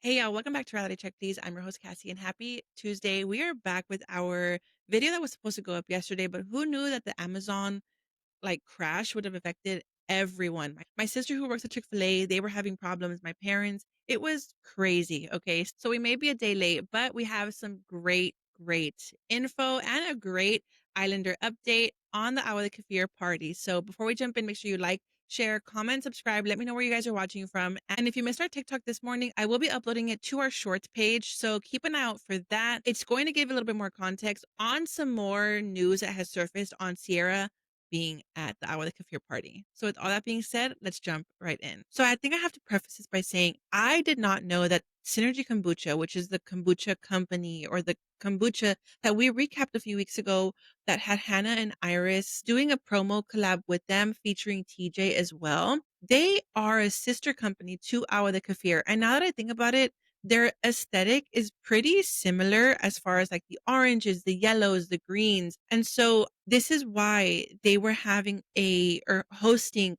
Hey y'all, welcome back to Reality Check Please. I'm your host Cassie and happy Tuesday. We are back with our video that was supposed to go up yesterday, but who knew that the Amazon crash would have affected everyone. My sister who works at Chick-fil-A, they were having problems. My parents, it was crazy. Okay. So we may be a day late, but we have some great info and a great Islander update on the Agua de Kefir party. So before we jump in, make sure you like, share, comment, subscribe. Let me know where you guys are watching from. And if you missed our TikTok this morning, I will be uploading it to our shorts page. So keep an eye out for that. It's going to give a little bit more context on some more news that has surfaced on Sierra being at the Agua de Kefir party. So with all that being said, let's jump right in. So I think I have to preface this by saying I did not know that Synergy Kombucha, which is the kombucha company or the kombucha that we recapped a few weeks ago that had Hannah and Iris doing a promo collab with them featuring TJ as well. They are a sister company to Agua de Kefir. And now that I think about it, their aesthetic is pretty similar as far as like the oranges, the yellows, the greens. And so this is why they were having co-hosting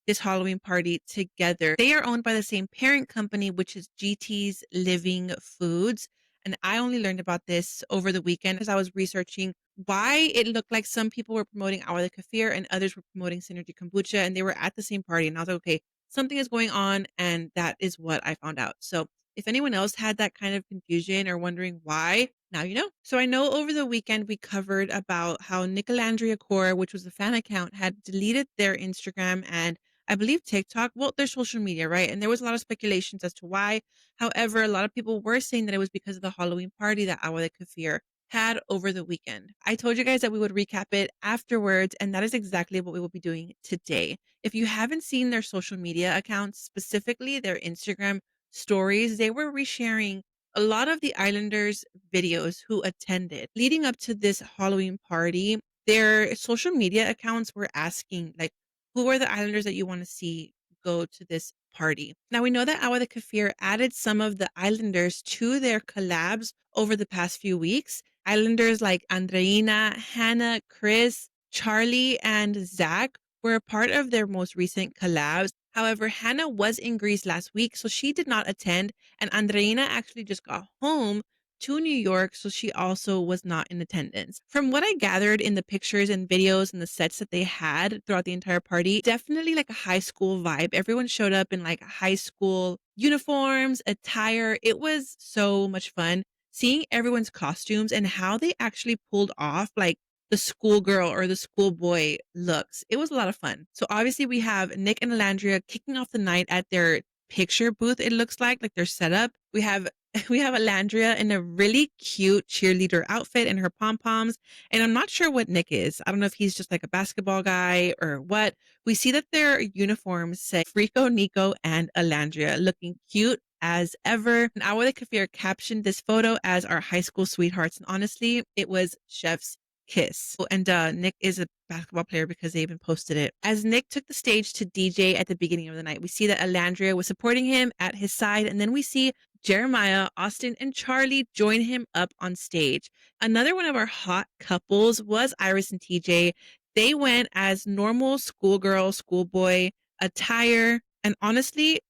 this Halloween party together. They are owned by the same parent company, which is GT's Living Foods. And I only learned about this over the weekend because I was researching why it looked like some people were promoting Agua de Kefir and others were promoting Synergy Kombucha, and they were at the same party. And I was like, okay, something is going on. And that is what I found out. So if anyone else had that kind of confusion or wondering why, now you know. So I know over the weekend we covered about how NicOlandria Core, which was a fan account, had deleted their Instagram and I believe TikTok, well, their social media, right? And there was a lot of speculations as to why. However, a lot of people were saying that it was because of the Halloween party that Agua de Kefir had over the weekend. I told you guys that we would recap it afterwards, and that is exactly what we will be doing today. If you haven't seen their social media accounts, specifically their Instagram stories, they were resharing a lot of the Islanders' videos who attended. Leading up to this Halloween party, their social media accounts were asking, like, who are the Islanders that you want to see go to this party? Now, we know that Agua de Kefir added some of the Islanders to their collabs over the past few weeks. Islanders like Andreina, Hannah, Chris, Charlie, and Zach were a part of their most recent collabs. However, Hannah was in Greece last week, so she did not attend, and Andreina actually just got home to New York, so she also was not in attendance. From what I gathered in the pictures and videos and the sets that they had throughout the entire party, definitely like a high school vibe. Everyone showed up in like high school uniforms, attire. It was so much fun seeing everyone's costumes and how they actually pulled off like the schoolgirl or the schoolboy looks. It was a lot of fun. So obviously we have Nic and Olandria kicking off the night at their picture booth. It looks like their setup. We have Alandria in a really cute cheerleader outfit and her pom-poms. And I'm not sure what Nick is. I don't know if he's just like a basketball guy or what. We see that their uniforms say Frico, Nico, and Alandria looking cute as ever. And Awa de Kafir captioned this photo as our high school sweethearts. And honestly, it was chef's kiss. And Nick is a basketball player because they even posted it. As Nick took the stage to DJ at the beginning of the night, we see that Alandria was supporting him at his side. And then we see Jeremiah, Austin, and Charlie join him up on stage. Another one of our hot couples was Iris and TJ. They went as normal schoolgirl, schoolboy attire. And honestly,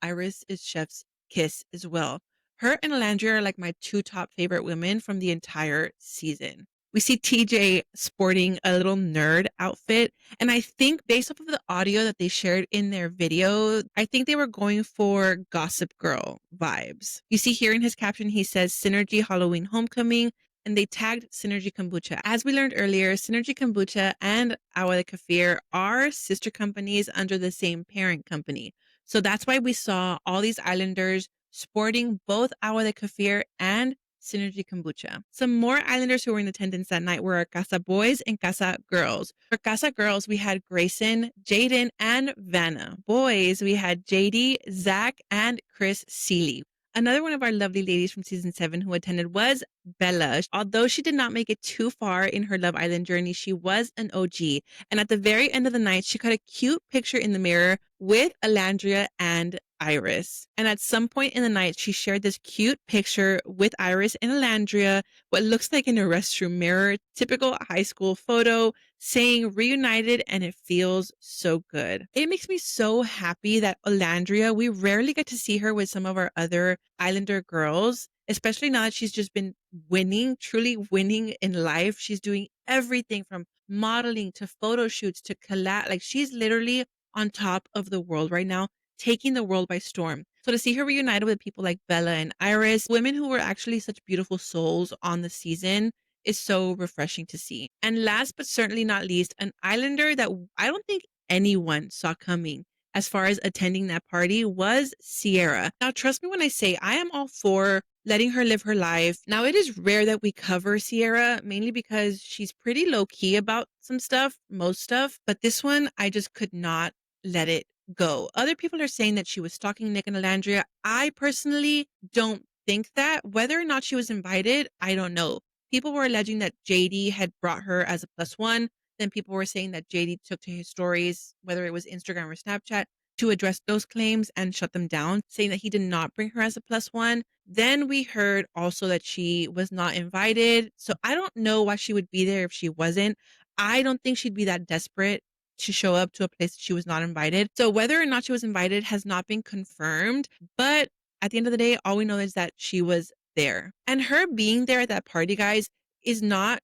Iris is chef's kiss as well. Her and Alandria are like my two top favorite women from the entire season. We see TJ sporting a little nerd outfit. And I think based off of the audio that they shared in their video, I think they were going for Gossip Girl vibes. You see here in his caption, he says Synergy Halloween Homecoming, and they tagged Synergy Kombucha. As we learned earlier, Synergy Kombucha and Agua de Kefir are sister companies under the same parent company. So that's why we saw all these Islanders sporting both Agua de Kefir and Synergy Kombucha. Some more Islanders who were in attendance that night were our Casa Boys and Casa Girls. For Casa Girls, we had Grayson, Jaden, and Vanna. Boys, we had JD, Zach, and Chris Seeley. Another one of our lovely ladies from season 7 who attended was Bella. Although she did not make it too far in her Love Island journey, she was an OG. And at the very end of the night, she got a cute picture in the mirror with Alandria and Iris. And at some point in the night, she shared this cute picture with Iris and Alandria, what looks like in a restroom mirror, typical high school photo. saying reunited and it feels so good. It makes me so happy that Olandria, we rarely get to see her with some of our other Islander girls, especially now that she's just been winning, truly winning in life. She's doing everything from modeling to photo shoots to collab. Like she's literally on top of the world right now, taking the world by storm. So to see her reunited with people like Bella and Iris, women who were actually such beautiful souls on the season, is so refreshing to see. And last but certainly not least, an Islander that I don't think anyone saw coming as far as attending that party was Sierra. Now, trust me when I say I am all for letting her live her life. Now, it is rare that we cover Sierra, mainly because she's pretty low key about some stuff, most stuff. But this one, I just could not let it go. Other people are saying that she was stalking Nic and Olandria. I personally don't think that. Whether or not she was invited, I don't know. People were alleging that JD had brought her as a plus one. Then people were saying that JD took to his stories, whether it was Instagram or Snapchat, to address those claims and shut them down, saying that he did not bring her as a plus one. Then we heard also that she was not invited. So I don't know why she would be there if she wasn't. I don't think she'd be that desperate to show up to a place that she was not invited. So whether or not she was invited has not been confirmed. But at the end of the day, all we know is that she was there. And her being there at that party, guys, was not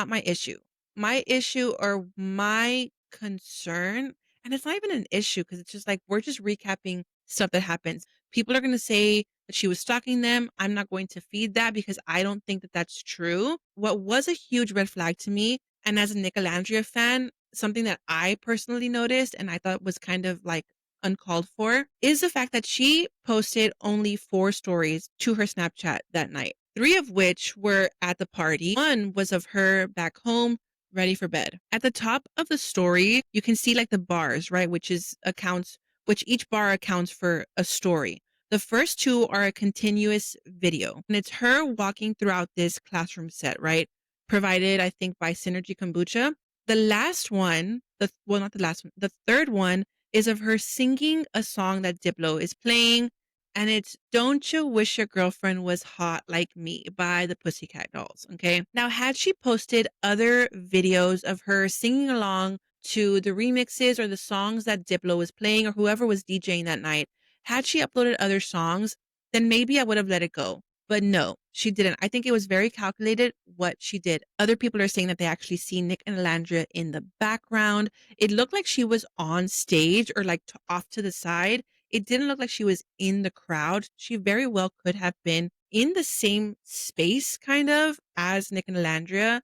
my issue. My issue or my concern, and it's not even an issue because it's just like we're just recapping stuff that happens. People are going to say that she was stalking them. I'm not going to feed that because I don't think that that's true. What was a huge red flag to me, and as a NicOlandria fan, something that I personally noticed and I thought was kind of like uncalled for, is the fact that she posted only 4 stories to her Snapchat that night, 3 of which were at the party. One was of her back home, ready for bed. At the top of the story, you can see like the bars, right? Which each bar accounts for a story. The first 2 are a continuous video, and it's her walking throughout this classroom set, right? Provided, I think, by Synergy Kombucha. The last one, not the last one, the third one is of her singing a song that Diplo is playing, and it's Don't You Wish Your Girlfriend Was Hot Like Me by the Pussycat Dolls. Okay. Now, had she posted other videos of her singing along to the remixes or the songs that Diplo was playing or whoever was DJing that night, had she uploaded other songs, then maybe I would have let it go. But no, she didn't. I think it was very calculated what she did. Other people are saying that they actually see Nic and Olandria in the background. It looked like she was on stage or like off to the side. It didn't look like she was in the crowd. She very well could have been in the same space kind of as Nic and Olandria.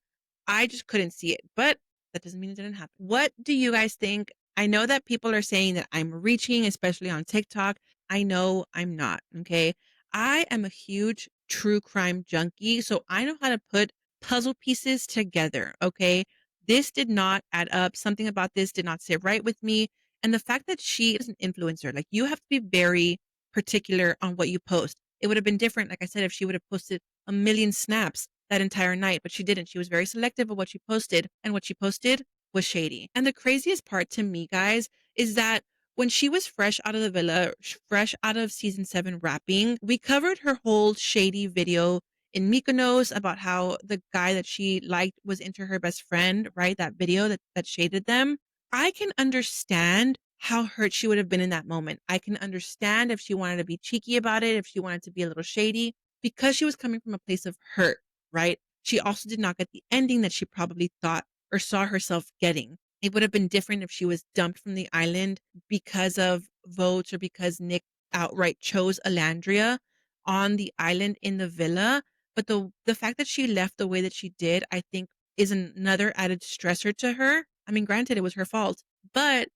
I just couldn't see it, but that doesn't mean it didn't happen. What do you guys think? I know that people are saying that I'm reaching, especially on TikTok. I know I'm not. Okay. I am a huge true crime junkie, so I know how to put puzzle pieces together. Okay. This did not add up. Something about this did not sit right with me. And the fact that she is an influencer, like you have to be very particular on what you post. It would have been different, like I said, if she would have posted a million snaps that entire night, but she didn't. She was very selective of what she posted, and what she posted was shady. And the craziest part to me, guys, is that when she was fresh out of the villa, fresh out of season 7 wrapping, we covered her whole shady video in Mykonos about how the guy that she liked was into her best friend, right? That video that shaded them. I can understand how hurt she would have been in that moment. I can understand if she wanted to be cheeky about it, if she wanted to be a little shady, because she was coming from a place of hurt, right? She also did not get the ending that she probably thought or saw herself getting. It would have been different if she was dumped from the island because of votes or because Nic outright chose Olandria on the island in the villa. But the fact that she left the way that she did, I think, is another added stressor to her. I mean, granted, it was her fault, but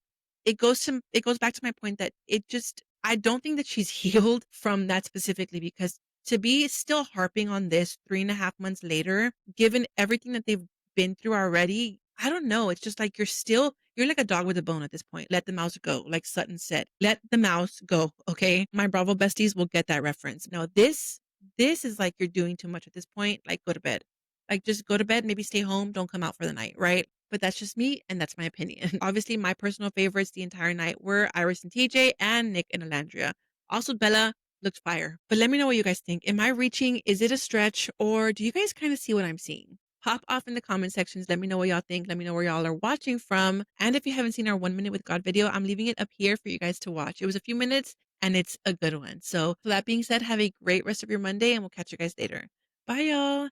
it goes back to my point that I don't think that she's healed from that specifically, because to be still harping on this 3.5 months later, given everything that they've been through already, I don't know. It's just like you're like a dog with a bone at this point. Let the mouse go, like Sutton said. Let the mouse go. Okay. My Bravo besties will get that reference. Now this is like you're doing too much at this point. Like go to bed. Like just go to bed, maybe stay home, don't come out for the night, right? But that's just me and that's my opinion. Obviously, my personal favorites the entire night were Iris and TJ and Nic and Olandria. Also, Bella looked fire. But let me know what you guys think. Am I reaching? Is it a stretch? Or do you guys kind of see what I'm seeing? Pop off in the comment sections. Let me know what y'all think. Let me know where y'all are watching from. And if you haven't seen our 1 minute with God video, I'm leaving it up here for you guys to watch. It was a few minutes and it's a good one. So, for that being said, have a great rest of your Monday and we'll catch you guys later. Bye, y'all.